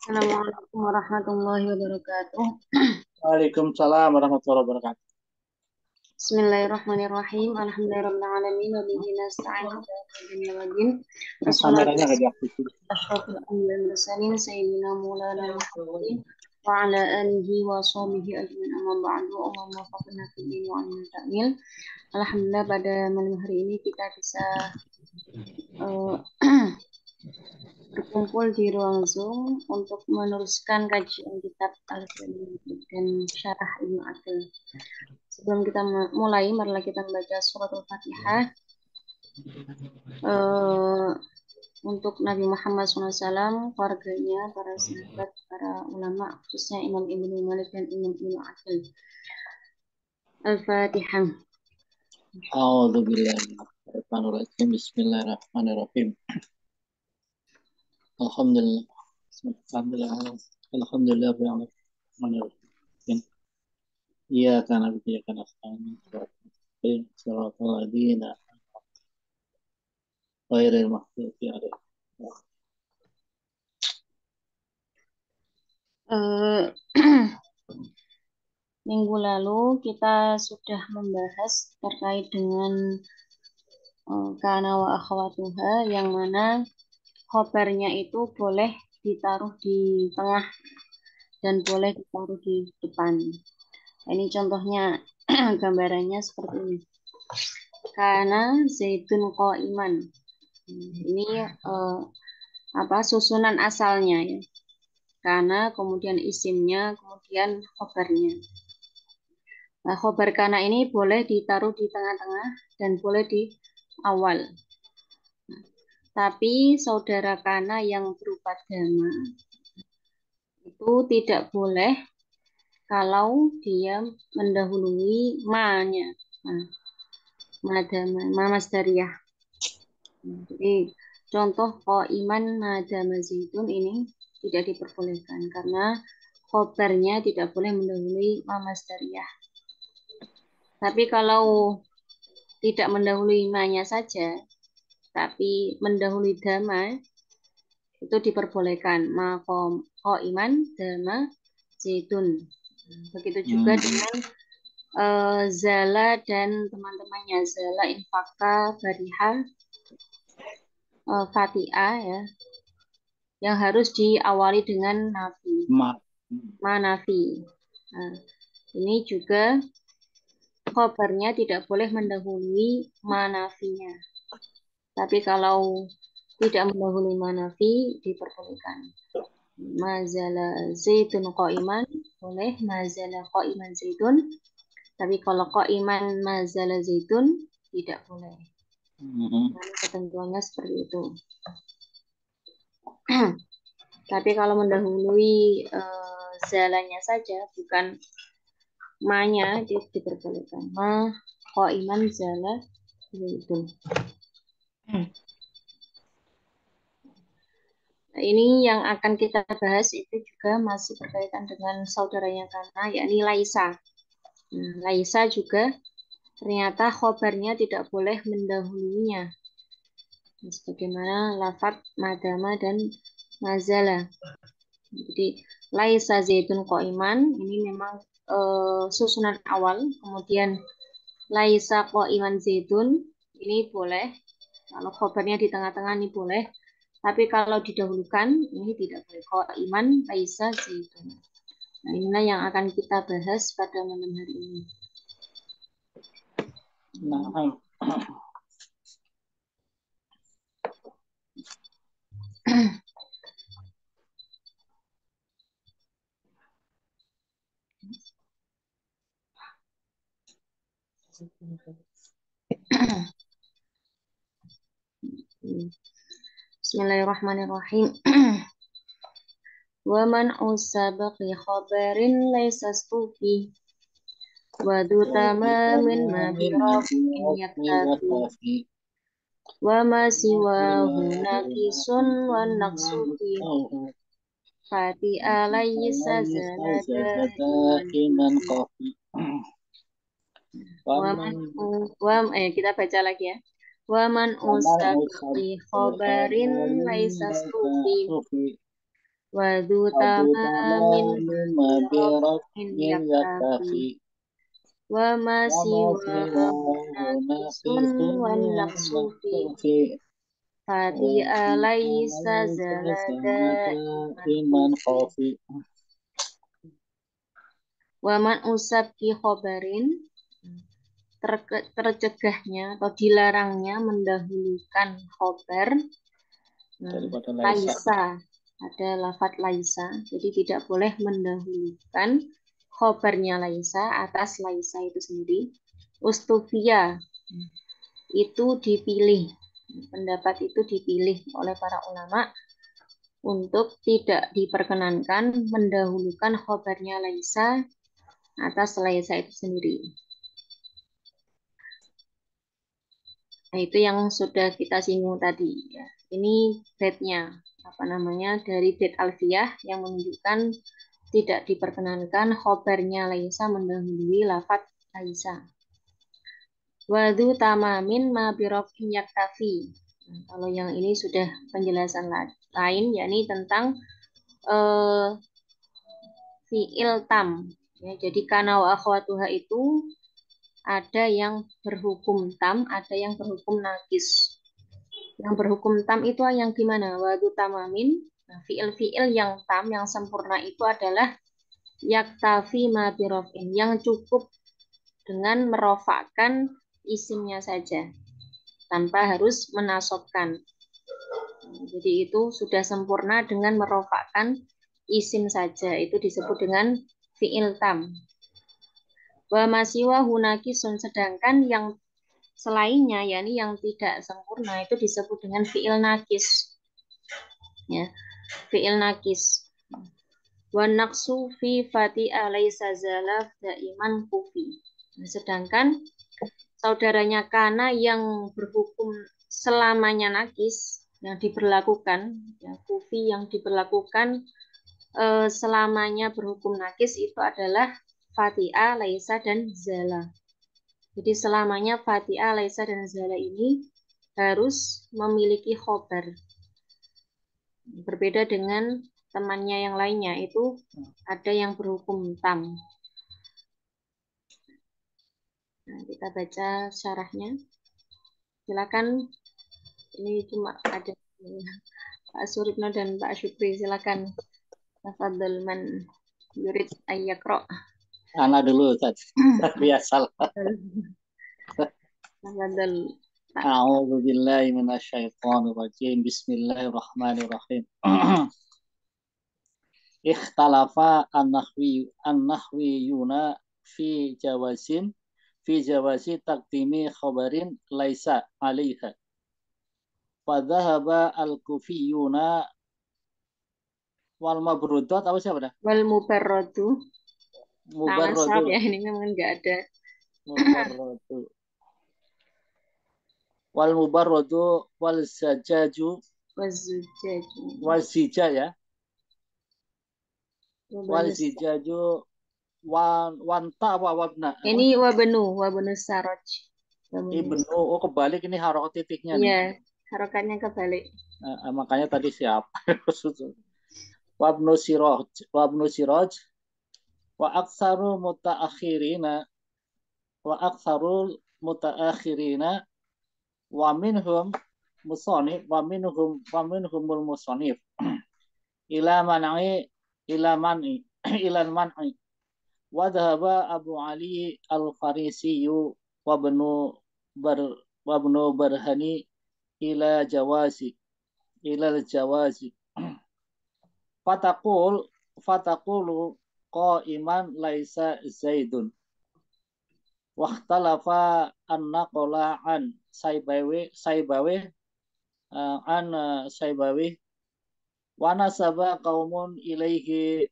Assalamualaikum warahmatullahi wabarakatuh. Waalaikumsalam warahmatullahi wabarakatuh. Bismillahirrahmanirrahim. Alhamdulillahirrahmanirrahim. Wabihi nasta'in ala dunya waddin. Wassalatu Kameranya nggak diaktifin. wassalamu ala asyrofil anbiya'i wal mursalin sayyidina maulana Muhammadin wa ala alihi wa sahbihi ajmain, amma ba'du. Allahumma faqina fid din wa amin ta'wil. Alhamdulillah pada malam hari ini kita bisa uh, berkumpul di ruang Zoom untuk meneruskan kajian kitab Al-Qalam dan Syarah Ibnu Aqil. Sebelum kita mulai, marilah kita membaca surat Al-Fatihah untuk Nabi Muhammad SAW, keluarganya, para sahabat, para ulama, khususnya Imam Ibnu Malik dan Imam Ibnu Aqil. Al-Fatihah. A'udzubillahi Bismillahirrahmanirrahim. Alhamdulillah. Alhamdulillah. Alhamdulillah. Bismillahirrahmanirrahim. Iyyaka na'budu wa iyyaka nasta'in. Shiratal ladzina ghairil maghdubi 'alaihim. Minggu lalu kita sudah membahas terkait dengan kana wa akhwatuha, yang mana khobarnya itu boleh ditaruh di tengah dan boleh ditaruh di depan. Ini contohnya gambarannya seperti ini. Kana zaitun qa'iman. Ini susunan asalnya ya. Kana, kemudian isimnya, kemudian khobarnya. Nah, khobar kana ini boleh ditaruh di tengah-tengah dan boleh di awal. Tapi saudara kana yang berupa dhamma itu tidak boleh kalau dia mendahului ma-nya. Nah, madama, ma masdariyah. Jadi contoh iman madama zaitun ini tidak diperbolehkan karena khobarnya tidak boleh mendahului ma masdariyah. Tapi kalau tidak mendahului ma-nya saja, tapi mendahului dhamma, itu diperbolehkan. Iman dhamma zaitun. Begitu juga dengan Zala dan teman-temannya. Zala, infaka, bariha, Fatiha ya, yang harus diawali dengan nafi, manafi. Nah, ini juga khobarnya tidak boleh mendahului manafinya. Tapi kalau tidak mendahului manafi diperbolehkan. Mazala zaitun qa'iman boleh, mazala qa'iman zaitun. Tapi kalau qa'iman mazala zaitun tidak boleh. Ketentuannya seperti itu. Tapi kalau mendahului zalanya saja, bukan ma-nya, diperbolehkan. Ma qa'iman zala zaitun. Nah, ini yang akan kita bahas itu juga masih berkaitan dengan saudaranya Kana, yakni Laisa. Nah, Laisa juga ternyata khobarnya tidak boleh mendahulunya. Sebagaimana lafaz madama dan mazala. Jadi Laisa zaitun qa'iman ini memang susunan awal, kemudian Laisa qa'iman zaitun ini boleh. Kalau khobarnya di tengah-tengah ini boleh. Tapi kalau didahulukan ini tidak boleh. Qa'iman Laisa zaitun. Nah, inilah yang akan kita bahas pada malam hari ini. Nah, Bismillahirrahmanirrahim. Wa man usabaqi khabarin laysa stufi wa du tamamin ma birafi'in yaktafi wa ma siwahu naqisun wa naqsufi fati alaysa zalada iman kita baca lagi ya. Wa man usabaqi khabarin laysa stufi Wadu Adu tamamin tamamin mabirafin yaktafi. yaktafi. Wa Wa ma masiwahu siwahu naqisun naqisun wan wa naqsufi. naqsufi. Fati Wa fi alaysa alaysa zalada sanada iman iman kufi. khafi. Wa man usab ki khobarin. Tercegahnya atau dilarangnya mendahulukan khobar. Daripada laisa. Laisa, ada lafadz laisa, jadi tidak boleh mendahulukan khobarnya laisa atas laisa itu sendiri. Ustufia, itu dipilih, pendapat itu dipilih oleh para ulama untuk tidak diperkenankan mendahulukan khobarnya laisa atas laisa itu sendiri. Nah, itu yang sudah kita singgung tadi ya. Ini bednya apa namanya dari bed alfiyah yang menunjukkan tidak diperkenankan khobarnya laisa mendahului lafadz laisa. Wadu tamamin ma birofin yaktafi. Nah, kalau yang ini sudah penjelasan lain yakni tentang fi'il tam. Ya, jadi kana wa akhwatuha itu ada yang berhukum tam, ada yang berhukum nakis. Yang berhukum tam itu yang gimana? Wadu tamamin. Nah, fi'il-fi'il yang tam, yang sempurna itu adalah yaktafi ma birofin, yang cukup dengan merofakkan isimnya saja, tanpa harus menasobkan. Jadi itu sudah sempurna dengan merofakkan isim saja. Itu disebut dengan fi'il tam. Wa masiwa hunakisun, sedangkan yang selainnya, yakni yang tidak sempurna, itu disebut dengan fi'il nakis. Ya, fi'il nakis. Wa naqsu fi fati alaysa zalaf daiman kufi. Nah, sedangkan saudaranya kana yang berhukum selamanya nakis, yang diberlakukan, ya, kufi yang diberlakukan selamanya berhukum nakis itu adalah fatia, laisa, dan zala. Jadi selamanya fatia, laisa, dan zala ini harus memiliki khobar. Berbeda dengan temannya yang lainnya, itu ada yang berhukum tam. Nah, kita baca syarahnya. Silakan, ini cuma ada Pak Suripno dan Pak Syukri. Silakan. Tafadhol man yurid ayyakro. Ana dulu Ustaz. Biasa. Tafadhol. A'udzu billahi minasyaitonir rajim. Bismillahirrahmanirrahim. Ikhtalafa an-nahwiyuna fi jawazi taqdimi khabarin laisa 'alaiha. Fa dhahaba al-kufiyuna wal mabrudat apa siapa dah? Wal mubarradu. Nah, Mubarradu. ya, ini memang enggak ada. Mubarradu. Wal mubarradu wal sajaju Wazujaju. wal zija ya. Wal Wabanus. zijaju wanta apa wabna apa? Ini wabenu saroj. Ibnu, oh kebalik ini harokat titiknya nih. Iya, harokatnya kebalik. Makanya tadi siapa? Wabnu siroj wa aktsaru mutaakhirina wa aktsaru mutaakhirina wa minhum musonif wa minhumul musonif ila man'i ila man'i ila man'i wa dhahaba Abu Ali al-Farisi wa bnu bar wa bnu barhani ila jawazi jawazi fataqulu qa'iman laisa zaidun wahtalafa an-naqla an Saibawi an Saibawi wa nasaba qaumun ilaihi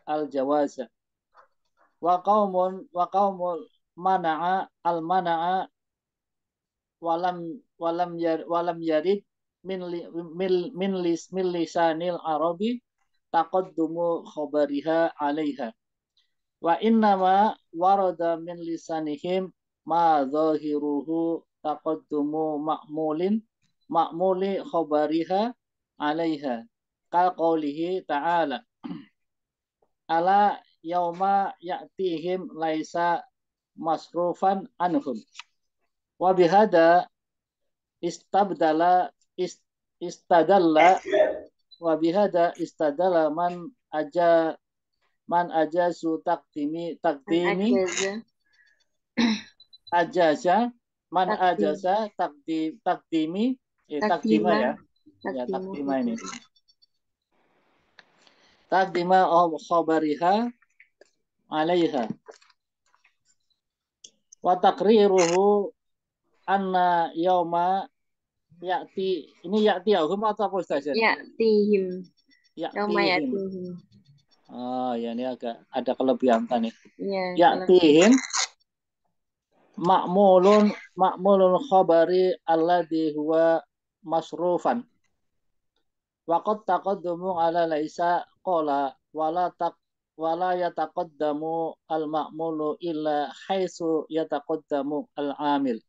al-jawaza wa qaumun mana'a al-mana'a walam yarid min lisanil arabi taqaddumu khabariha 'alaiha wa innama warada min lisanihim ma zahiruhu taqaddumu ma'muli khabariha 'alaiha qaulihi ta'ala ala yauma ya'tihim laisa masrufan anhum wa bihada istabdala istadalla wa bihada istadalla man ajazu taqdimi ajaza man ajaza takdima ya takdima ini takdima khabariha alaiha wa taqriruhu anna yauma ya'ti ini ya'tiyahum atau apa Ustaz? Ya'tihim. Oh ya, ini agak ada kelebihan tadi. Ya, Ya'tihim ma'mulun khabari alladhi huwa masrufan. Waqad taqaddamu ala laisa qala wala yataqaddamu al-ma'mulu illa haitsu yataqaddamu al-amil.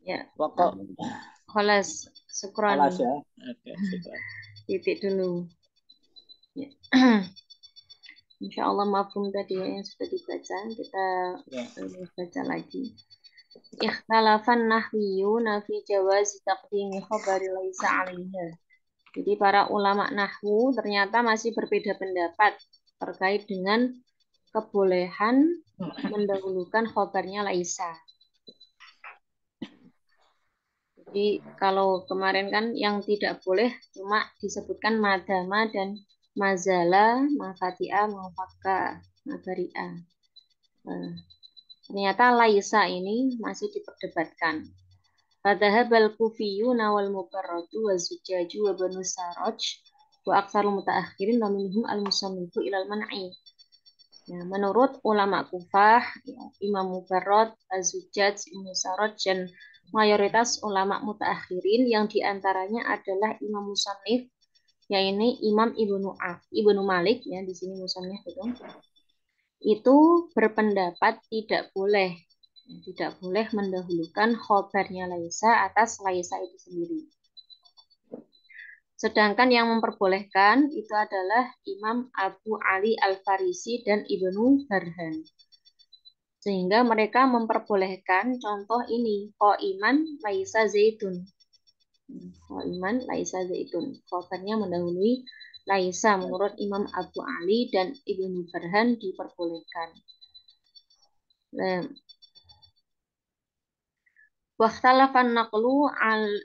Ya. Waqad Khalas, syukran. Khalas ya. Oke, syukran. Titik dulu. Ya. Insya Allah mafhum tadi yang sudah dibaca, kita baca lagi. Ikhtalafan nahwiyuna fi jawazi taqdimi khabari laisa 'alaiha. Jadi para ulama nahwu ternyata masih berbeda pendapat terkait dengan kebolehan mendahulukan khabarnya laisa. Jadi kalau kemarin kan yang tidak boleh cuma disebutkan madama dan mazala, mafatia, mafaka, mabaria. Ternyata laisa ini masih diperdebatkan. Fadhahabal kufiyuna wal mubarradu wa zujaju wa banu saraj wa aksarul mutaakhirin wa minhum al-musannifu ilal man'i. Ya, menurut ulama Kufah, ya, Imam Mubarrad, Az-Zujaj, Ibnu Saraj, dan mayoritas ulama mutaakhirin yang diantaranya adalah Imam Musannif, yaitu Imam Ibnu Malik, ya di sini musannif itu berpendapat tidak boleh mendahulukan khobarnya laisa atas laisa itu sendiri. Sedangkan yang memperbolehkan itu adalah Imam Abu Ali Al-Farisi dan Ibnu Barhan. Sehingga mereka memperbolehkan contoh ini, qaiman laisa zaitun. Qaiman laisa zaitun. Khobarnya mendahului laisa menurut Imam Abu Ali dan Ibnu Barhan diperbolehkan. Wakhtalafan naqlu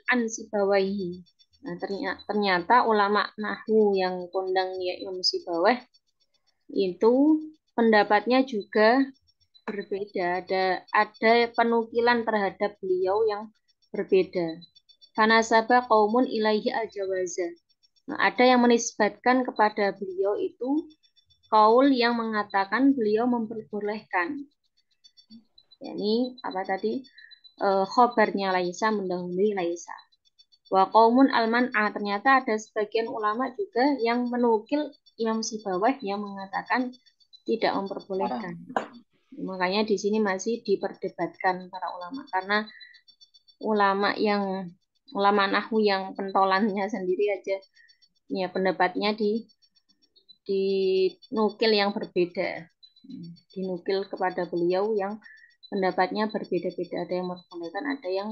an Sibawaihi. Nah, ternyata ulama nahwu yang kondang ya Imam Sibawah itu pendapatnya juga berbeda. Ada penukilan terhadap beliau yang berbeda. Fanasaba qaumun ilaihi al-jawaza. Nah, ada yang menisbatkan kepada beliau itu kaul yang mengatakan beliau memperbolehkan. Ini apa tadi? Khobarnya laisa mendahului laisa. Wa qaumun al-man'a, ternyata ada sebagian ulama juga yang menukil Imam Sibawah yang mengatakan tidak memperbolehkan. Makanya di sini masih diperdebatkan para ulama karena ulama nahwu yang pentolannya sendiri aja ya pendapatnya dinukil yang berbeda. Dinukil kepada beliau yang pendapatnya berbeda-beda, ada yang memperbolehkan, ada yang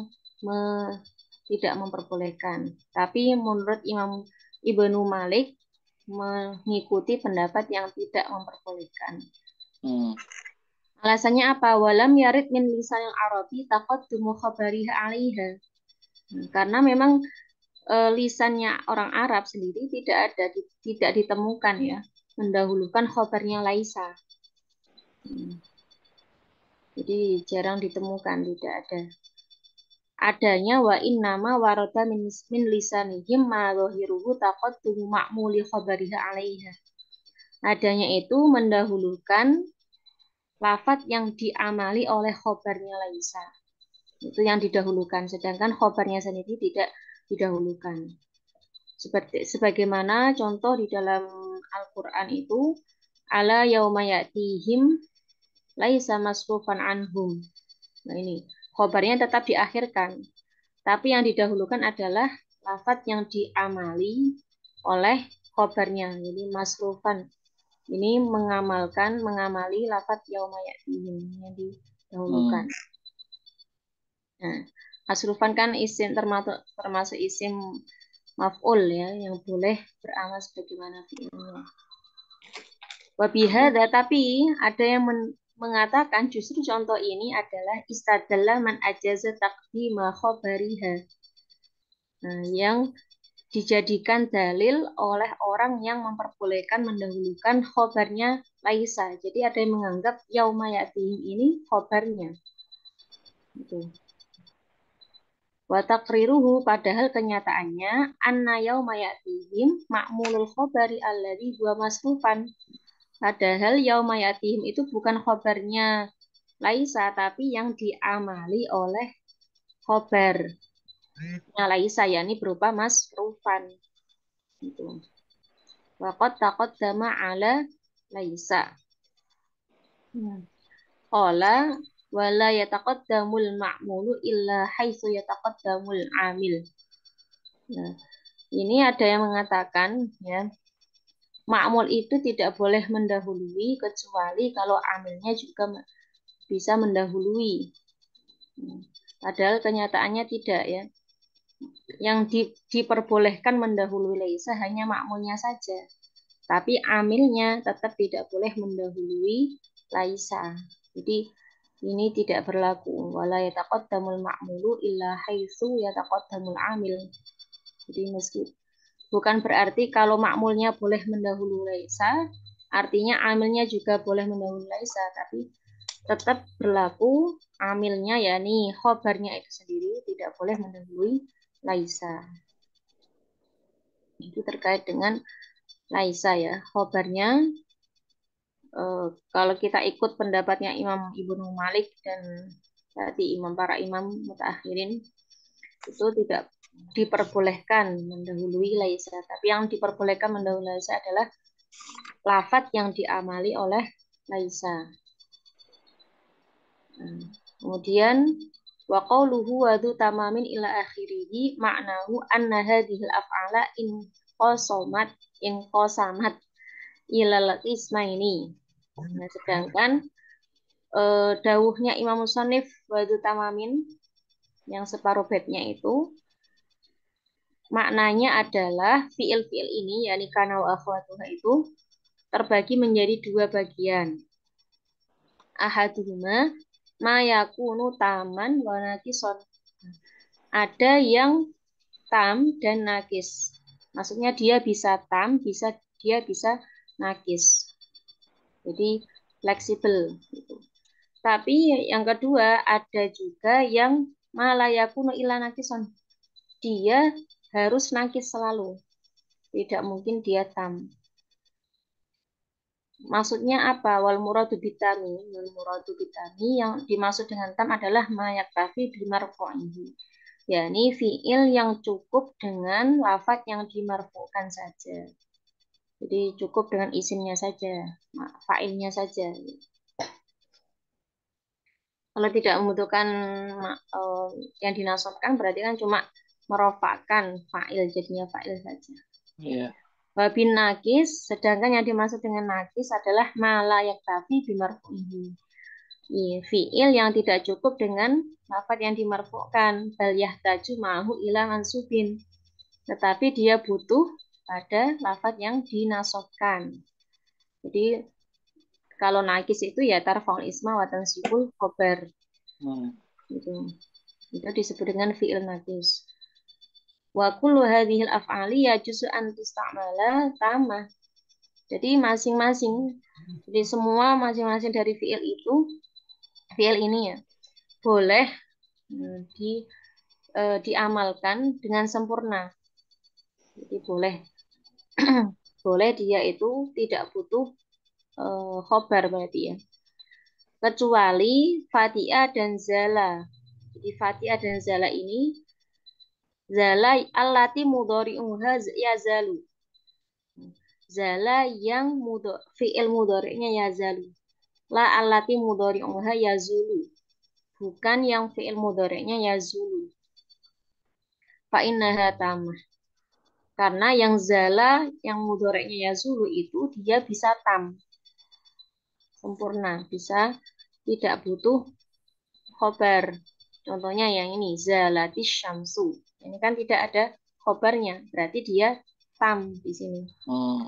tidak memperbolehkan. Tapi menurut Imam Ibnu Malik mengikuti pendapat yang tidak memperbolehkan. Alasannya apa? Walam yarid min lisanil Arabi taqaddumu khabariha 'alaiha. Karena memang lisannya orang Arab sendiri tidak ditemukan ya mendahulukan khabarnya laisa. Jadi jarang ditemukan, tidak ada. Adanya wa innama warada min lisanihim ma zahiruhu taqaddumu ma'muli khabariha 'alaiha. Adanya itu mendahulukan lafaz yang diamali oleh khobarnya laisa. Itu yang didahulukan, sedangkan khobarnya sendiri tidak didahulukan. Sebagaimana contoh di dalam Al-Quran itu, ala yauma ya'tihim laisa masrufan anhum. Nah ini, khobarnya tetap diakhirkan. Tapi yang didahulukan adalah lafaz yang diamali oleh khobarnya. Jadi masrufan. Ini mengamali lafadz yauma ya'tihim yang didahulukan. Nah, masrufan kan isim termasuk isim maf'ul ya yang boleh beramal sebagaimana fi'ilnya. Wabihada, tapi ada yang mengatakan justru contoh ini adalah istadalla man ajaza taqdima khabariha. Nah, yang dijadikan dalil oleh orang yang memperbolehkan mendahulukan khobarnya Laisa. Jadi ada yang menganggap yauma ya'tihim ini khobarnya. Gitu. Wa taqriruhu, padahal kenyataannya anna yauma ya'tihim ma'mulul khobari alladhi huwa masrufan. Padahal yauma ya'tihim itu bukan khobarnya Laisa, tapi yang diamali oleh khobarnya Laisa, yakni berupa masrufan. Gitu. Waqad taqaddama ala Laisa. Qala wala yataqaddamul ma'mulu illa haitsu yataqaddamul amil. Nah, ini ada yang mengatakan ya, ma'mul itu tidak boleh mendahului kecuali kalau amilnya juga bisa mendahului. Padahal kenyataannya tidak ya. Yang diperbolehkan mendahului laisa hanya ma'mulnya saja. Tapi amilnya tetap tidak boleh mendahului laisa. Jadi ini tidak berlaku. Wala yataqaddamul ma'mulu illa haitsu yataqaddamul amil. Jadi bukan berarti kalau ma'mulnya boleh mendahului laisa, artinya amilnya juga boleh mendahului laisa, tapi tetap berlaku amilnya yakni khobarnya itu sendiri tidak boleh mendahului laisa. Itu terkait dengan laisa ya. Khobarnya kalau kita ikut pendapatnya Imam Ibnu Malik dan tadi para imam mutaakhirin itu tidak diperbolehkan mendahului laisa, tapi yang diperbolehkan mendahului laisa adalah lafadz yang diamali oleh laisa. Kemudian wa qauluhu wa dzu tamamin ila akhirih ma'nahu anna hadhil af'ala in qasamat ilal ismaini. Nah, sedangkan dawuhnya Imam Musannif wa dzu tamamin yang separuh baitnya itu maknanya adalah fiil-fiil ini yakni kana wa akhwatuha itu terbagi menjadi dua bagian. Ahaduhuma ma yakunu taman wa nakison. Ada yang tam dan nakis. Maksudnya dia bisa tam, dia bisa nakis. Jadi fleksibel gitu. Tapi yang kedua ada juga yang malayakunu ila nakison. Dia harus nakis selalu. Tidak mungkin dia tam. Maksudnya apa? Wal muradu bitami. Wal muradu bitami yang dimaksud dengan tam adalah mayaktafi bimarfu'ihi. yakni fiil yang cukup dengan lafadz yang dimarfukan saja. Jadi cukup dengan isimnya saja, fa'ilnya saja. Kalau tidak membutuhkan yang dinasabkan berarti kan cuma merofakkan fa'il, jadinya fa'il saja. Iya. Wabin nakis, sedangkan yang dimaksud dengan nakis adalah malayak tafi bimarfu'ihi. Fiil yang tidak cukup dengan lafadz yang dimarfukan, bal yahtaju ma'hu ila mansubin. Tetapi dia butuh pada lafadz yang dinasobkan. Jadi kalau nakis itu ya tarfa'ul isma wa tansibul khobar. Itu disebut dengan fiil nakis. Wa kullu hadhil af'ali yajuzu an tustamala tamah. Jadi masing-masing, jadi semua masing-masing dari fiil ini ya boleh diamalkan dengan sempurna. Jadi boleh dia itu tidak butuh khobar berarti ya. Kecuali Fatia dan Zala. Jadi Fatia dan Zala ini Zala allati mudhari'uha yazalu. Zala yang fi'il mudhari'nya yazalu. La allati mudhari'uha yazulu. Bukan yang fi'il mudhari'nya yazulu. Fa innaha tamah. Karena yang zala, yang mudhoreknya yazulu itu dia bisa tam, sempurna, bisa tidak butuh khobar. Contohnya yang ini, zalatis syamsu. Ini kan tidak ada khobarnya, berarti dia tam di sini. Hmm.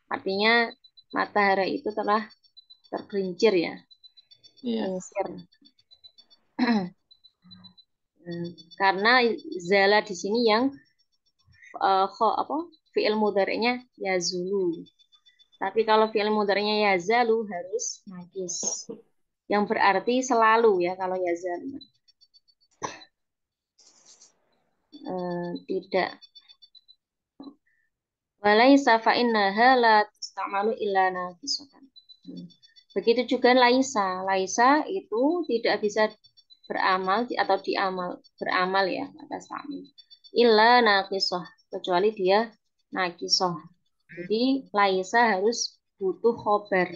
Artinya matahari itu telah tergelincir ya, Iya. gelincir. Karena zala di sini yang fi'il mudhari'nya yazulu. Tapi kalau fi'il mudhari'nya yazalu harus nakis. Yang berarti selalu ya kalau yazalu. Tidak. Walaisa fa innaha la tusta'malu illa nakisatan. Begitu juga laisa. Laisa itu tidak bisa beramal atau beramal ya atas ta'mil. Illa nakisah, kecuali dia nakisah. Jadi laisa harus butuh khobar.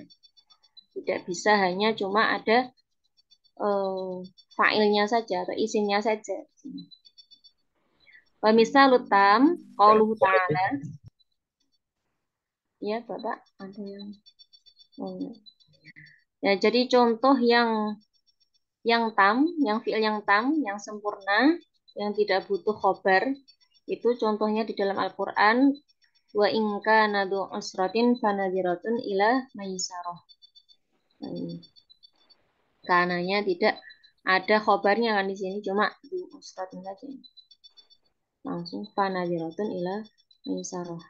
Tidak bisa hanya cuma ada fa'ilnya saja atau isimnya saja. Wa misalut tam qauluhu ta'ala. Ya, Bapak, ada yang ya, jadi contoh yang tam, yang fi'il yang tam, yang sempurna, yang tidak butuh khobar, itu contohnya di dalam Al-Qur'an wa in kana du usratin fanadhiratun ila maisarah. Karenanya tidak ada khobarnya kan di sini, cuma du usratin saja. Langsung fanadhiratun ila maisarah.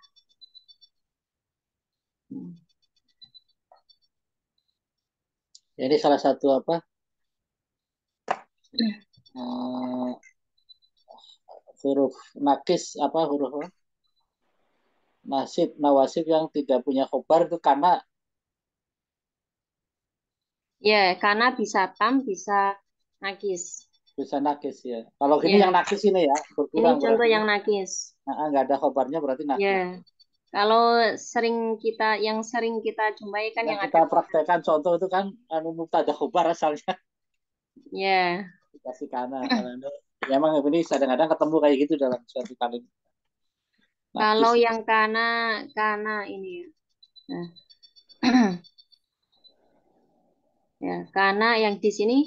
Jadi salah satu apa? Huruf nakis apa huruf apa? Nasib nawasib yang tidak punya khobar itu karena Ya, karena bisa tam, bisa nakis. bisa nakis ya. Kalau gini yang Ya, nakis ini ya ini berkurang contoh berarti. yang nakis. Nggak ada khobarnya berarti nakis. Ya, kalau yang sering kita jumpai kan Yang yang kita ada khobar. praktekkan contoh itu kan anu mubtada khobar asalnya Ya, dikasih kana. Kalau ini, ya emang ini kadang-kadang ketemu kayak gitu dalam suatu kalimat kalau nakis. yang kana ini ya. Nah, ya, karena yang di sini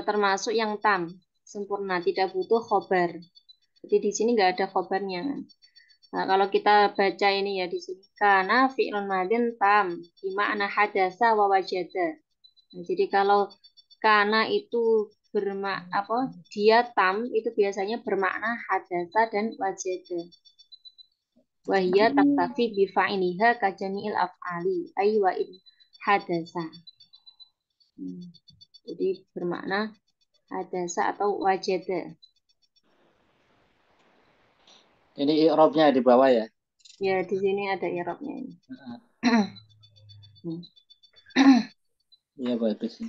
termasuk yang tam, sempurna, tidak butuh khobar. Jadi di sini nggak ada khobarnya kan. Nah, kalau kita baca ini ya di sini karena fi'lun madin tam, bima'na hadasa wa wajada. Nah, jadi kalau karena itu dia tam itu biasanya bermakna hadasa dan wajada. Wahia taktafi bifa'iniha kajami'il af'ali ay wa in hadasa. Jadi bermakna hadasa atau wajada. Ini i'rabnya di bawah ya. Ya, di sini ada i'rabnya ini. Iya bagus.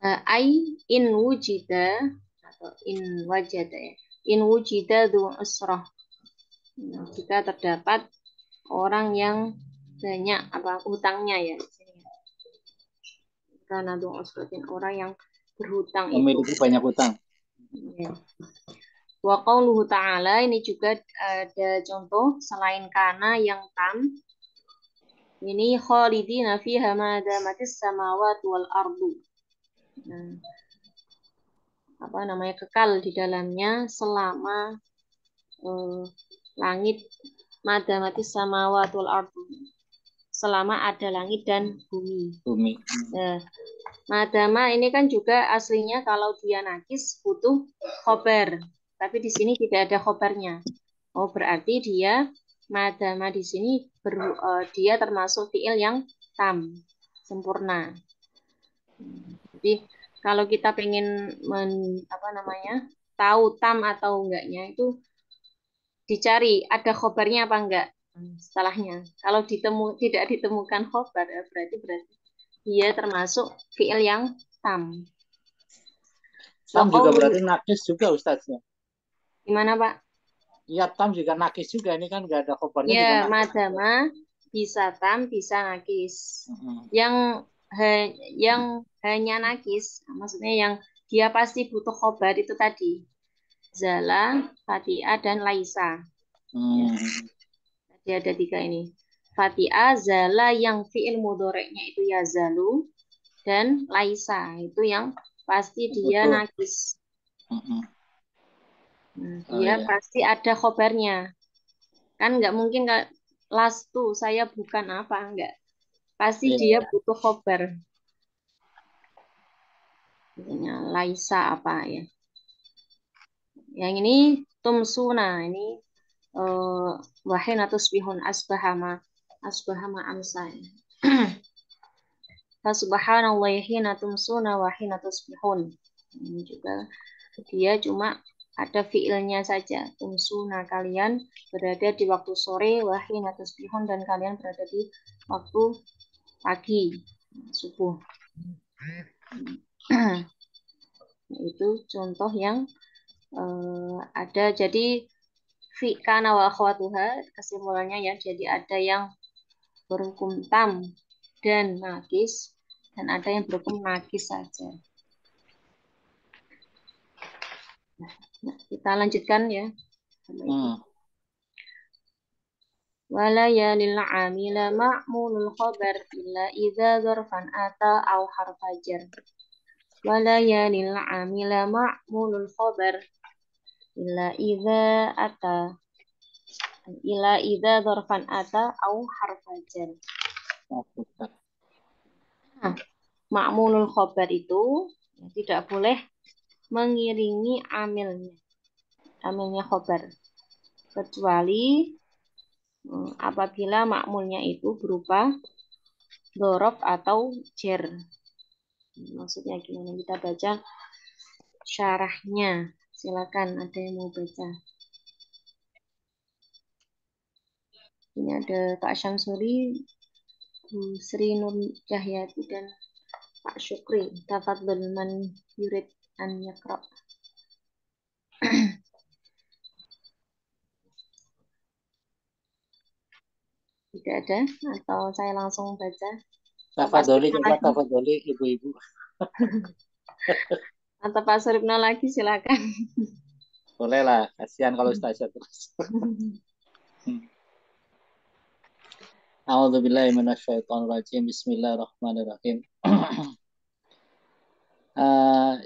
Ai in wujida atau in wajada ya. In wujida du usrah. Nah, jika terdapat orang yang banyak hutangnya ya di sini. Karena du usratin orang yang berhutang itu. Memiliki banyak utang. Ya. Wa qauluhu ta'ala ini juga ada contoh selain kana yang tam. Ini khalidina fiha ma damatis samawati wal ardu. Nah, apa namanya kekal di dalamnya selama langit madamatis samawati wal ardu. Selama ada langit dan bumi. Bumi. Nah, madama ini kan juga aslinya kalau dia nakis butuh khobar. Tapi di sini tidak ada khobarnya. Oh, berarti dia madama di sini dia termasuk fiil yang tam, sempurna. Jadi kalau kita pengen tahu tam atau enggaknya itu dicari ada khobarnya apa enggak setelahnya. Kalau tidak ditemukan khobar berarti dia termasuk fiil yang tam. Tam juga Waqaulu berarti nakis juga Ustaznya. gimana Pak? Iya tam juga nakis juga. Ini kan nggak ada khobarnya Ya, juga nakis. madama bisa tam, bisa nakis. Hmm. Yang yang hanya nakis, maksudnya yang dia pasti butuh khobar itu tadi. Zala, Fatia, dan Laisa. Ya, tadi ada 3 ini. Fatia, Zala yang fi'il mudhoreknya itu yazalu, dan Laisa itu yang pasti dia Betul. nakis. Oh, Dia iya. pasti ada khobarnya. Kan nggak mungkin lastu saya bukan apa, nggak. Pasti dia Iya. butuh khobar. Misalnya Laisa apa ya. Yang ini tumsuna, ini wahina tusbihun asbahama amsa. Fasubhanallahi hina tumsuna wa hina tusbihun. Ini juga dia cuma ada fiilnya saja. Tumsuna, kalian berada di waktu sore, wa hina tusbihun, dan kalian berada di waktu pagi, subuh. Itu contoh yang ada. Jadi fi kana wa akhwatuha, kesimpulannya ya, jadi ada yang berhukum tam dan nakis, dan ada yang berhukum nakis saja. Nah, kita lanjutkan ya. Wala yalil amila ma'mulul khabar illa idza dzarfan ata au harfa jar. Wala yalil amila ma'mulul khabar illa idza ata illa idza dzarfan ata au harfa jar. Nah, ma'mulul khabar itu tidak boleh mengiringi amilnya khobar, kecuali apabila makmulnya itu berupa dhorof atau jer. Maksudnya gimana? Kita baca syarahnya. Silakan, ada yang mau baca. Ini ada Pak Syamsuri, Bu Sri Nur Cahyati, dan Pak Syukri. Tafadhol man yurid an yakra. Tidak ada, atau saya langsung baca? Tafadholi, coba tafadholi ibu-ibu. Atau Pak Suripno lagi, silakan. Boleh lah, kasihan kalau Ustazah terus. A'udzubillahi minasyaitonirrajim. Bismillahirrahmanirrahim.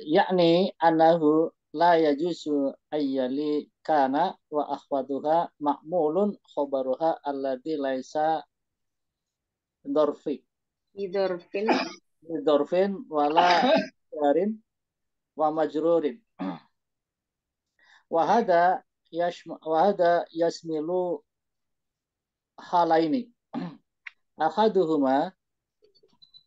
Yakni anahu la yajuzu ayyali kana wa akhwatuha ma'mulun khobaruha alladhi laisa dorfi. Dorfin wala jarin wa majrurin. Wahada yasmilu halaini. Ahaduhuma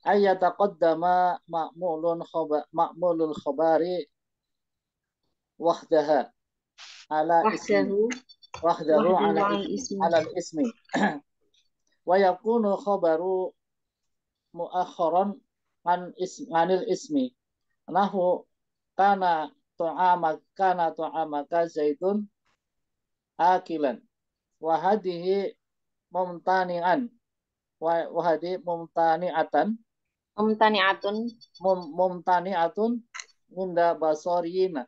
ayyataqaddama ma'mulul khabari wahdaha ala ismi wahdahu ala ismi wa yakunu khabaru muakharan anil ismi nahu kana tu'amaka zaitun akilan wa hadhihi mumtani'an wa hadhihi mumtani'atun inda basariyina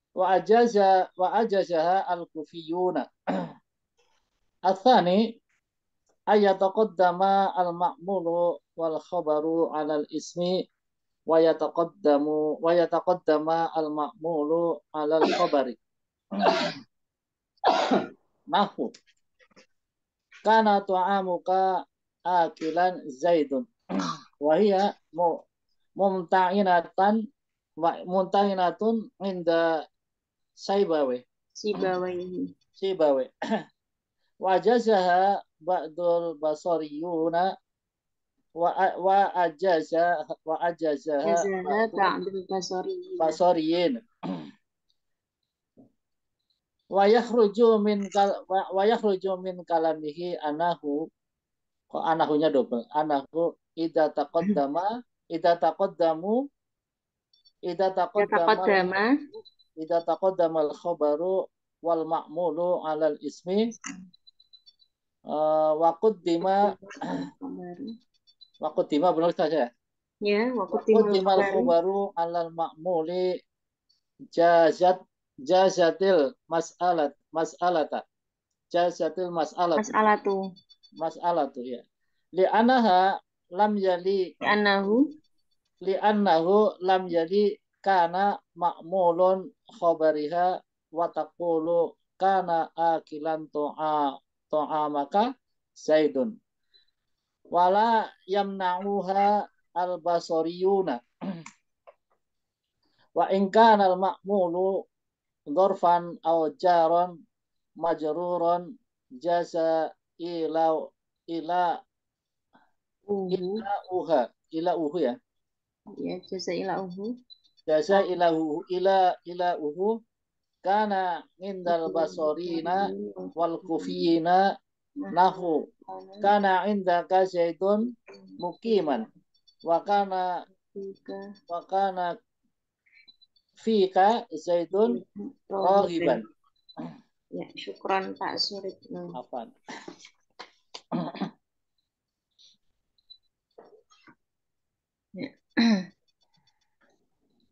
wa ajazaha al-kufiyuna. Athani ayataqaddama al-ma'mulu wal khabaru 'ala al-ismi wa yataqaddama al-ma'mulu 'ala al-khabari. Nahu kana tu'amuka akilan zaidun wa hiya mumtahinatun inda Sibawe. Wajazaha ba'dul basariyuna wa ajazaha ba'dul basariyin. Wa yakhruju min kalamihi anahu, kok anahunya double, anahu idza taqaddama al-khabaru wal ma'mulu 'alal ismi wa qaddima benar saja. Ya, wa qaddima al-khabaru 'alal ma'muli jazat jazatil mas'alata jazatil Masalah tuh. mas'alatu ya li'anaha lam yali Anahu. li'annahu lam yali kana ma'mulun khabariha wa taqulu kana akilan to'amaka zaidun wala yamna'uha al-basariyuna wa in kana al-ma'mulu dhorfan aw jaron majruron jasa ila ila Uhu. ila uha ila uhu ya Ya, jazailah uhu. jasa ila uhu kana indal basorina wal kufiyina nahu kana indaka zaidun mukiman wa kana wa kana fika zaidun rahiban Ya, syukran Pak Surip. apa Ya.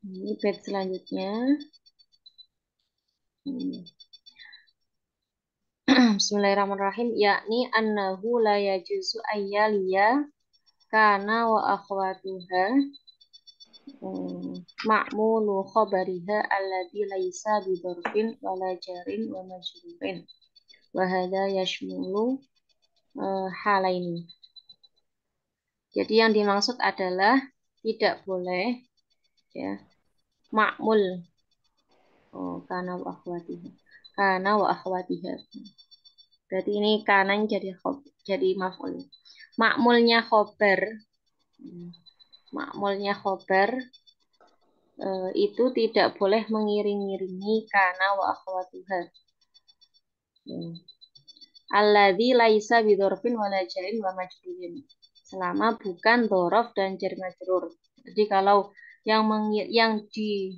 Ini bed selanjutnya. Bismillahirrahmanirrahim. Yakni annahu la yajuzu ayyaliya kana wa akhwatuha ma'mulu khabariha alladhi laisa bidorfin wala jarin wa majrurin. Wa hadha yashmulu halaini. Jadi yang dimaksud adalah tidak boleh ya makmul kana wa akhwatiha. Kana wa akhwatiha. Berarti ini kana jadi maf'ul. Makmulnya khobar. Makmulnya khobar itu tidak boleh mengiring-iringi kana wa akhwatuha. Alladzi laisa bidorfin wala jarin wa majrurin. Selama bukan dorof dan jar majrur. Jadi kalau yang di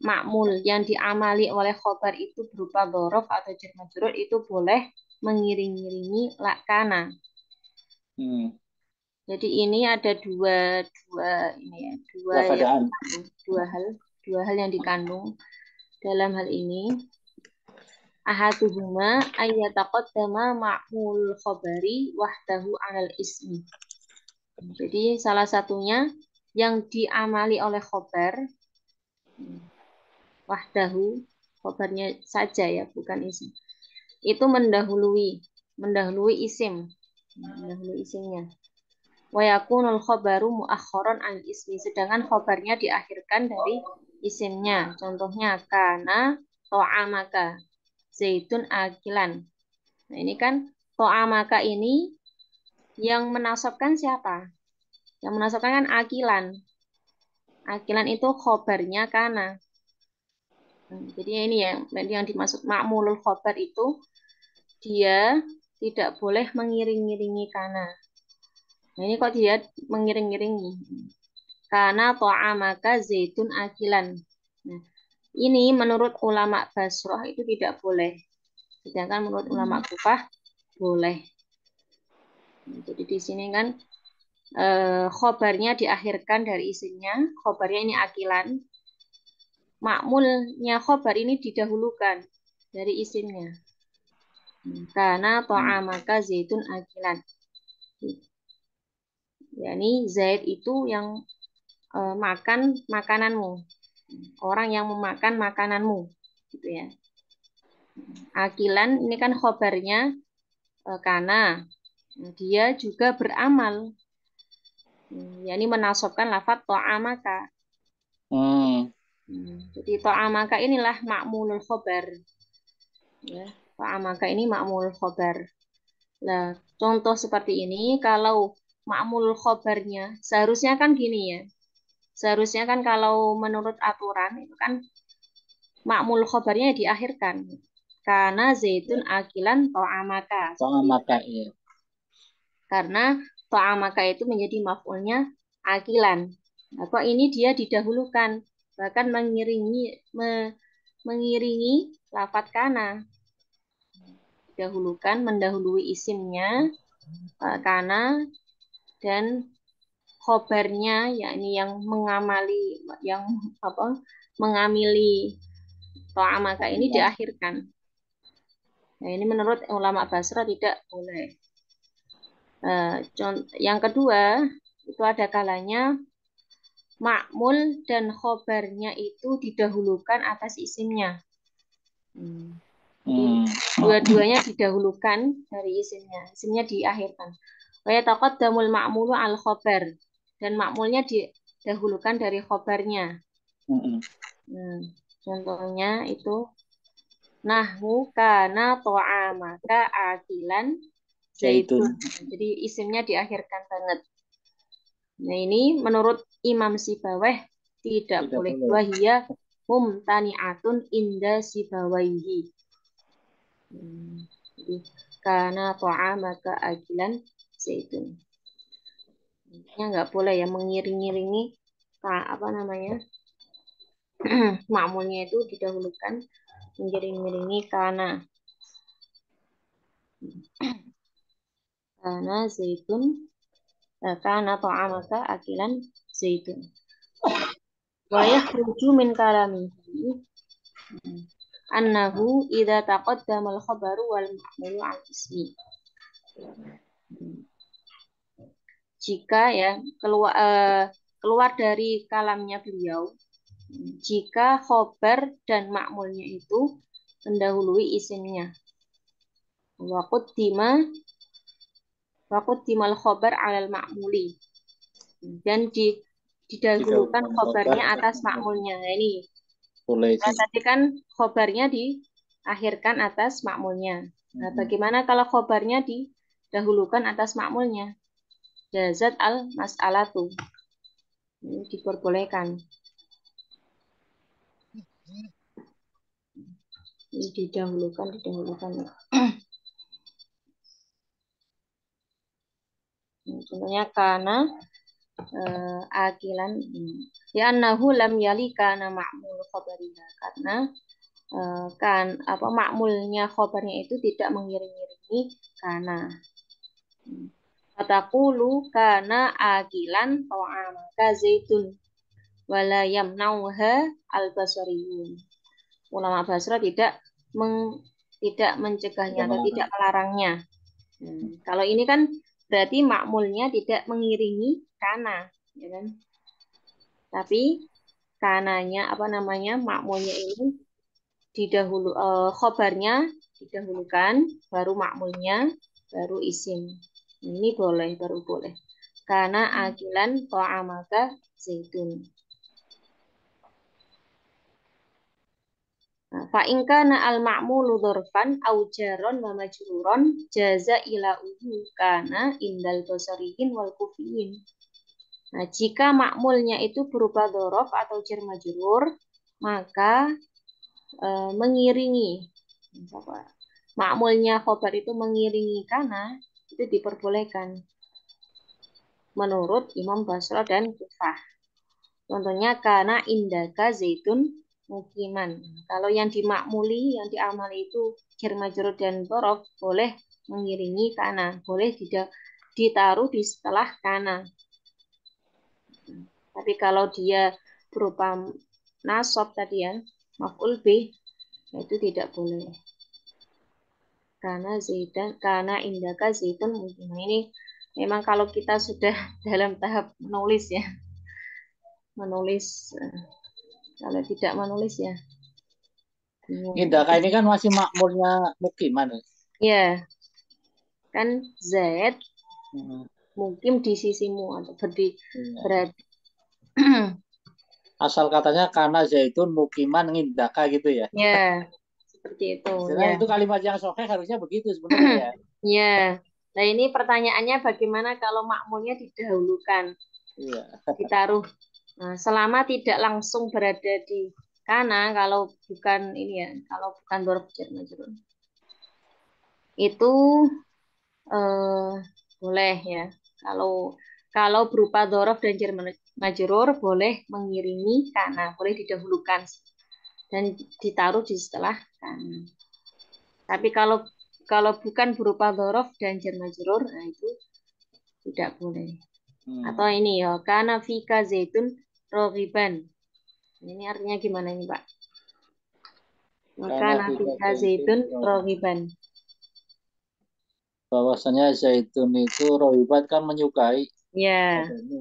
makmul yang diamali oleh khobar itu berupa dorof atau jar majrur itu boleh mengiring-iringi kana. Jadi ini ada dua ini ya, dua hal yang dikandung dalam hal ini. Ahaduhuma ayyataqaddama ma'mul khabari wahdahu 'alal ismi. Jadi salah satunya yang diamali oleh khobar wahdahu, khobarnya saja ya, bukan isim. Itu mendahului isim. Mendahului isimnya. Wa yakunul khabaru muakhkharan an ismi, sedangkan khabarnya diakhirkan dari isimnya. Contohnya kana to'amaka zaitun akilan. Nah, ini kan to'amaka ini yang menasabkan siapa? Yang menasabkan kan akilan. Akilan itu khabarnya kana. Jadi ini yang dimaksud ma'mulul khabar itu dia tidak boleh mengiring-iringi kana. Nah, ini kok dia mengiring-iringi. Karena to'amaka zaitun akilan. Nah, ini menurut ulama Basrah itu tidak boleh. Sedangkan menurut ulama Kufah boleh. Jadi di sini kan khobarnya diakhirkan dari isimnya. Khobarnya ini akilan. Makmulnya khobar ini didahulukan dari isimnya. Karena to'amaka zaitun akilan. Yani Zaid itu yang makan makananmu, orang yang memakan makananmu, gitu ya. Akilan ini kan khobarnya kana, dia juga beramal, yakni menasabkan lafadz to'amaka. Jadi to'amaka inilah ma'mulul khobar, ya. To'amaka ini ma'mulul khobar. Nah, contoh seperti ini kalau ma'mulul khobarnya seharusnya kan gini ya. Seharusnya kan kalau menurut aturan itu kan makmul khobarnya diakhirkan. Karena zaitun akilan to'amaka. to'amaka ya. Karena to'amaka itu menjadi maf'ulnya akilan. Nah, kok ini dia didahulukan. Bahkan mengiringi lafadz kana. Didahulukan, mendahului isimnya kana dan khobarnya yakni yang mengamali yang mengamili ta'amaka ini diakhirkan. Nah, ini menurut ulama Basra tidak boleh. Yang kedua, itu ada kalanya ma'mul dan khobarnya itu didahulukan atas isimnya. Jadi dua-duanya didahulukan dari isimnya. Isimnya diakhirkan. Wa yataqaddamul ma'mulu al khobar. Dan ma'mulnya didahulukan dari khobarnya. Contohnya itu nahwu kana ta'amaka akilan zaitun. Jadi isimnya diakhirkan banget. Nah, ini menurut Imam Sibawayh tidak boleh. Wahia mumtani'atun inda Sibawayhi. Jadi karena ta'amaka akilan zaitun. Ini nggak boleh ya mengiring-iringi apa namanya makmulnya itu didahulukan mengiring-iringi karena zaitun karena ta'amaka akilan zaitun. Wa yakhruju min kalamihi annahu idza taqaddama al-khabaru wal ma'mulu al ismi. Jika ya keluar dari kalamnya beliau, jika khobar dan ma'mulnya itu mendahului isimnya. Wa quddimal khobar 'alal ma'muli. Dan didahulukan khobarnya atas ma'mulnya. Nah, ini. Tadi kan khobarnya diakhirkan atas ma'mulnya. Nah, bagaimana kalau khobarnya didahulukan atas ma'mulnya? Jazat al-mas'alatu. Ini diperbolehkan. Ini didahulukan. Contohnya karena akilan ya annahu lam yali kana ma'mul khabariha, karena makmulnya khabarnya itu tidak mengiring-iringi karena fataqulu kana akilan ta'amaka zaitun wala yamnauha al-basariyun. Ulama Basra tidak mencegahnya atau tidak melarangnya. Kalau ini kan berarti makmulnya tidak mengiringi kana, ya kan? Tapi kananya makmulnya ini khobarnya didahulukan, baru makmulnya, baru isim. Ini baru boleh. Karena akilan ta'amaka zaitun. Fa in kana al ma'mulu dzarfan aw jaron wa majruron jaza ila kana indal basariyin wal kufiyin. Nah, jika makmulnya itu berupa dzaraf atau jar majrur, maka mengiringi makmulnya khobar itu mengiringi kana itu diperbolehkan menurut Imam Basra dan Kufah. Contohnya kana indaka zaitun mukiman. Kalau yang dimakmuli, yang diamali itu jar majrur dan dzaraf, boleh mengiringi kana, boleh ditaruh di setelah kana. Tapi kalau dia berupa nasab tadi ya, maf'ul bih, itu tidak boleh. Karena indaka zaitun mukiman. Ini memang kalau kita sudah dalam tahap menulis ya. Kalau tidak menulis ya. Indaka ini kan masih makmulnya mukiman. Ya, kan Zaid mukim di sisimu atau berarti asal katanya karena zaitun mukiman indaka gitu ya. Ya, seperti itu. Ya. Itu kalimat yang sahih harusnya begitu sebenarnya ya. Ya. Nah, ini pertanyaannya bagaimana kalau makmulnya didahulukan? Iya. Ditaruh. Nah, selama tidak langsung berada di kana, kalau bukan ini ya, kalau bukan dzarf jar majrur. Itu boleh ya. Kalau berupa dzaraf dan jar majrur boleh mengiringi kana, boleh didahulukan dan ditaruh di setelah kana. Tapi kalau bukan berupa dzaraf dan jar majrur, nah itu tidak boleh. Atau ini ya, kana fika zaitun raghiban. Ini artinya gimana ini, Pak? Maka Karena kita nafika zaitun zaitun rohiban. bahwasanya zaitun itu rohibat kan menyukai Ya, padamu.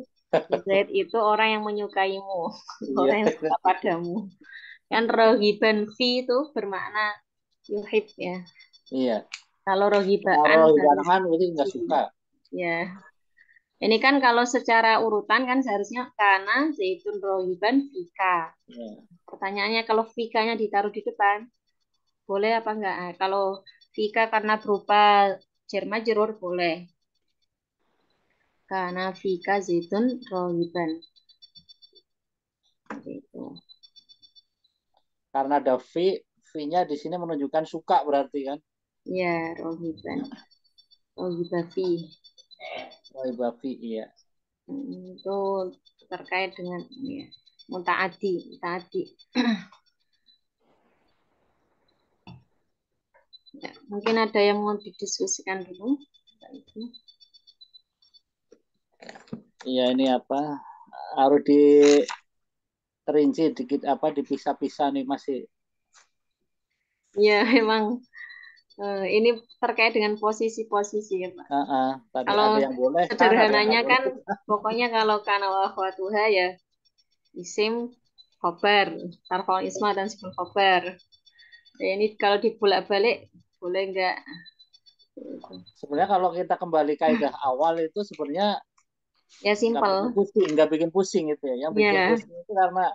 Zaid itu orang yang menyukaimu, Iya. orang yang suka padamu. Kan rohiban fi itu bermakna yuhib ya. Iya. Kalau Kalau rohibaan rohiban harus kan berarti nggak fi. suka. Ya, ini kan kalau secara urutan kan seharusnya kana zaitun rohiban fika. Iya. Pertanyaannya kalau fikanya ditaruh di depan, boleh apa enggak? Kalau fika karena berupa jar majrur boleh. Kana fika zaitun rohiban. Seperti itu. Karena ada V-nya di sini menunjukkan suka berarti kan. Ya, rohiban. Rohibafi. Rohibafi, iya. Itu terkait dengan ya, mutaati, mutaati. Ya, mungkin ada yang mau didiskusikan dulu. Iya, ini apa? Harus diterinci dikit apa dipisah-pisah nih masih. Ya, memang ini terkait dengan posisi-posisi ya, Pak. Tadi Kalau ada yang boleh kan, ada yang sederhananya nggak kan, boleh. pokoknya kalau kana wa akhwatuha ya isim khobar, tarfal isma dan sifat khobar. Ya, ini kalau dibulak-balik boleh enggak? Sebenarnya kalau kita kembali kaidah awal itu sebenarnya Ya simpel. nggak bikin pusing itu ya. Yang bikin Ya, pusing itu karena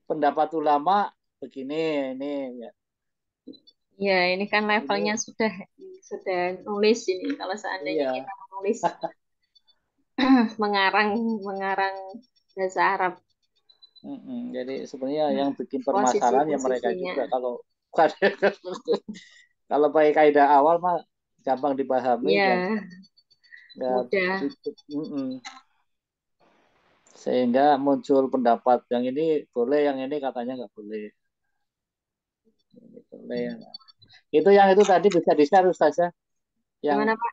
pendapat ulama begini ini ya. ya ini kan levelnya Ini sudah nulis ini. Kalau seandainya iya. kita menulis mengarang mengarang bahasa Arab, Jadi sebenarnya yang bikin permasalahan ya mereka posisi-posisinya. juga kalau kalau pakai kaidah awal mah gampang dipahami dan Ya, ya mudah. sedikit. Sehingga muncul pendapat yang ini boleh, yang ini katanya nggak boleh. Ini boleh. Itu yang itu tadi bisa di-share Ustazah, yang Gimana Pak?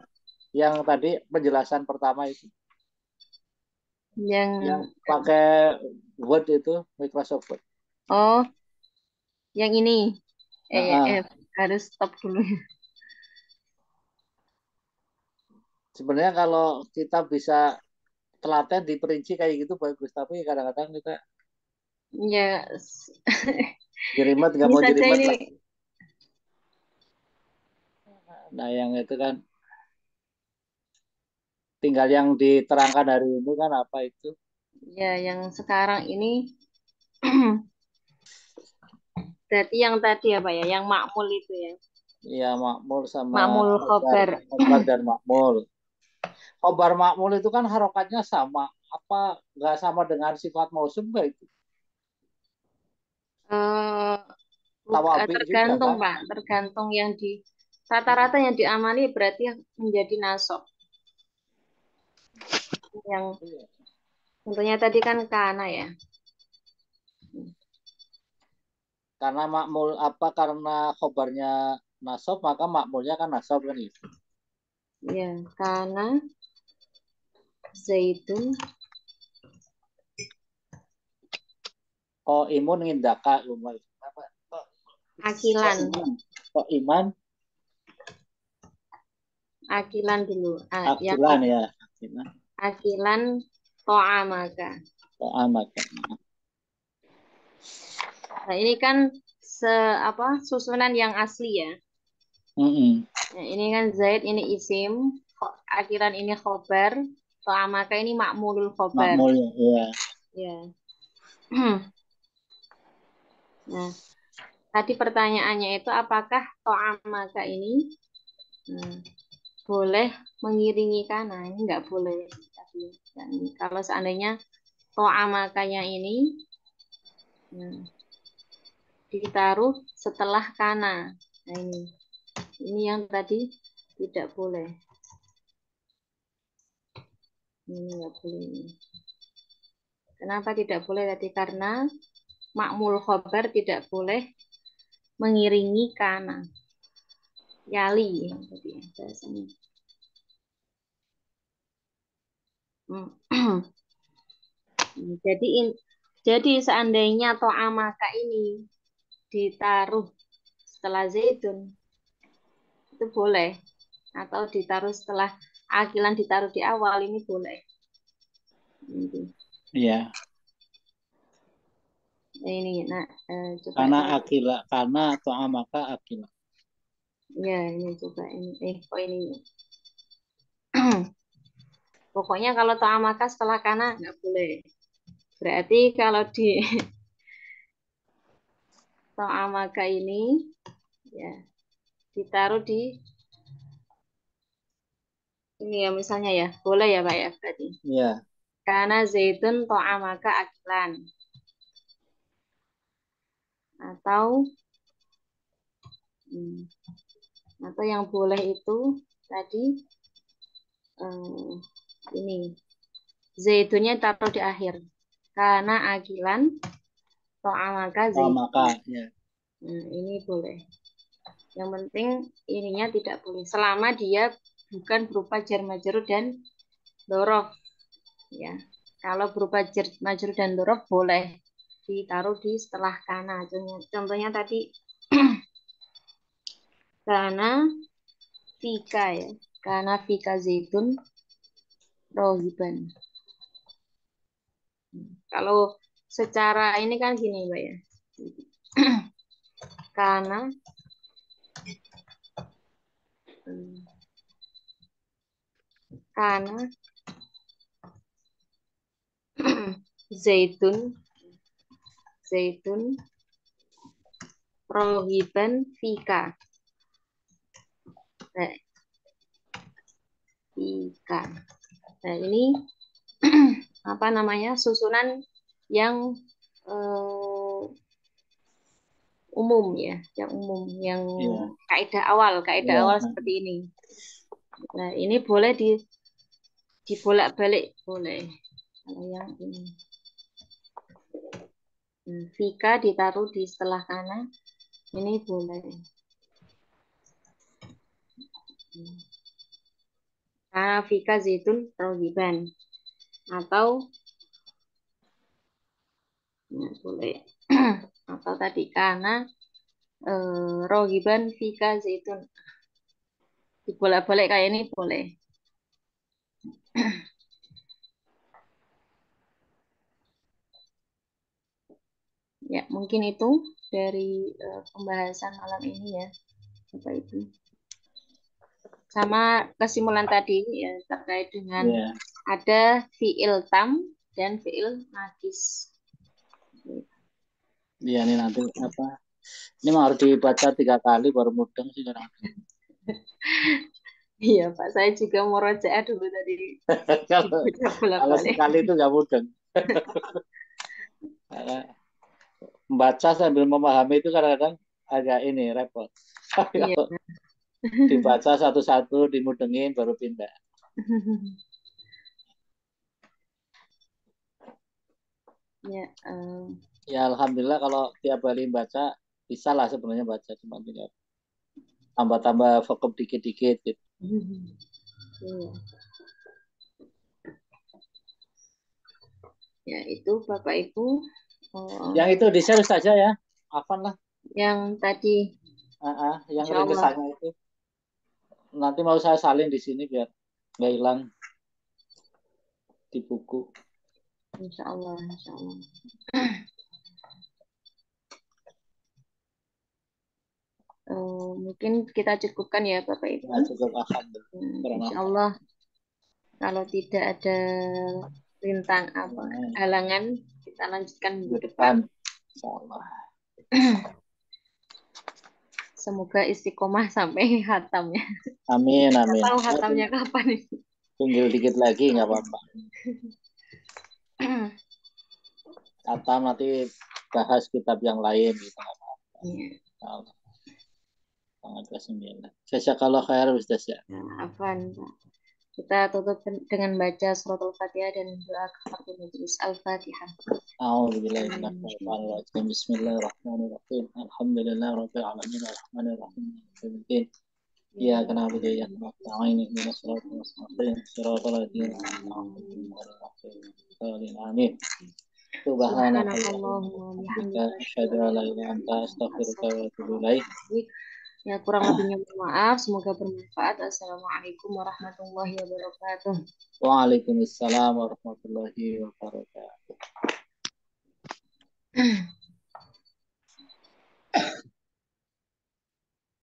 tadi penjelasan pertama itu, Yang yang pakai Word itu Microsoft Word. oh, yang ini. Nah, Harus stop dulu. sebenarnya kalau kita bisa telaten diperinci kayak gitu bagus, tapi kadang-kadang kita Ya, jerimet nggak ini mau saja jerimet ini. lah. Nah, yang itu kan tinggal yang diterangkan hari ini kan apa itu? Ya, yang sekarang ini berarti yang tadi apa ya? Yang makmul itu ya. Ya makmul sama Makmul khobar, khobar. khobar dan makmul. Khobar makmul itu kan harokatnya sama, apa nggak sama dengan sifat mausum nggak itu? Eh, Tawabi juga tergantung kan? Pak, tergantung yang di rata-rata yang diamali berarti menjadi nasab. Yang Iya. tentunya tadi kan kana ya. Karena makmul apa karena khobarnya nasab maka makmulnya kan nasab kan itu. Ya, kana zaitun Kok imun ngindaka apa? Kok akilan. iman? Kok iman? Akilan dulu. Yang Akilan ya. Akilan. akilan to'amaka. Kok amat. Nah, ini kan apa susunan yang asli ya. Mm-mm. Nah, ini kan Zaid, ini isim, akhiran ini khobar, to'amaka ini makmulul khobar. Makmul ya. Ya. Nah, tadi pertanyaannya itu apakah to'amaka ini hmm, boleh mengiringi kana? Ini nggak boleh. Tapi, kalau seandainya to'amakanya ini hmm, ditaruh setelah kana. Nah, ini yang tadi tidak boleh. Ini nggak boleh. Ini. Kenapa tidak boleh tadi? Karena makmul khobar tidak boleh mengiringi kana. Yali ya, tadi ya, bahasanya. Hmm. Jadi Jadi seandainya to'amaka ini ditaruh setelah zaitun, itu boleh. Atau ditaruh setelah akilan ditaruh di awal, ini boleh. Iya. Ini, nah, coba Karena taruh. akila, karena to'amaka akila. Ya, ini coba ini. Ini. Pokoknya kalau to'amaka setelah kana nggak boleh. Berarti kalau di to'amaka ini ya ditaruh di ini ya misalnya ya, boleh ya Pak ya berarti. Iya. Karena zaitun to'amaka akilan. Atau hmm, atau yang boleh itu tadi eh, ini zaitunnya taruh di akhir. Karena akilan to'amaka To'amaka, zaitun. ya. Nah, ini boleh. Yang penting ininya tidak boleh selama dia bukan berupa jar majrur dan dorof ya. Kalau berupa jar majrur dan dorof boleh ditaruh di setelah kana. Contohnya tadi kana fika ya. Kana fika zaitun rohiban. Kalau secara ini kan gini Mbak ya. Kana kana zaitun zaitun rohiban fika. Nah, fika. Nah, ini apa namanya? Susunan yang eh, umum ya, yang umum, yang Iya. kaidah Iya. awal seperti ini. Nah, ini boleh dibolak-balik, boleh. Kalau yang ini. Vika ditaruh di setelah kanan, ini boleh. Karena Vika zaitun rohiban. Atau, ya, boleh. Atau tadi, karena rohiban Vika zaitun. Dibolak-balik kayak ini boleh. Ya, mungkin itu dari pembahasan malam ini ya, Bapak Ibu. Sama kesimpulan tadi ya terkait dengan Iya. ada fiil tam dan fiil nakis. Iya, ini nanti apa? Ini mah harus dibaca 3 kali baru mudeng sih kadang. Iya Pak, saya juga mau rojaah dulu tadi Kalau dibaca kalau bolak-balik. sekali itu nggak mudeng. Membaca sambil memahami itu kadang-kadang agak ini repot. Iya. Kalau dibaca satu-satu, dimudengin baru pindah. Ya, Ya alhamdulillah kalau tiap kali baca bisa lah sebenarnya baca cuma tinggal tambah-tambah fokus dikit-dikit gitu. iya. Ya itu Bapak Ibu Yang itu di share saja ya, Afan lah. yang tadi Yang Insya Allah, ringkesannya itu nanti mau saya salin di sini biar nggak hilang di buku. Insya Allah, Insya Allah. Mungkin kita cukupkan ya Bapak Ibu. Ya cukup alhamdulillah. Insya Allah kalau tidak ada rintang apa halangan kita lanjutkan minggu Minggu depan. depan, insya Allah. Semoga istiqomah sampai hatamnya. Amin, Nggak amin. tahu Ya, hatamnya kapan ini. tunggu dikit lagi nggak apa-apa. Kata nanti bahas kitab yang lain gitu. Iya. Tanggal 29. Jazakallah khair Ustaz ya. Nah, Afwan, Pak. Kita tutup dengan baca surat Al-Fatihah dan doa kafaratul majelis Al-Fatihah. A'udzubillahi minasyaitonir rajim. Bismillahirrahmanirrahim. Alhamdulillahirabbil alamin arrahmanirrahim. Maliki iyyaka na'budu wa iyyaka nasta'in ihdinas siratal mustaqim. Shiratal ladzina an'amta 'alaihim ghairil maghdubi 'alaihim. Amin. Subhanakallahumma wa Subhanakallahumma bihamdika asyhadu asyhadu an an la la ilaha ilaha illa anta illa anta astaghfiruka wa atubu astaghfiruka wa ilaik. atubu ilaik. Ya kurang lebihnya mohon maaf, semoga bermanfaat. Assalamualaikum warahmatullahi wabarakatuh. Waalaikumsalam warahmatullahi wabarakatuh.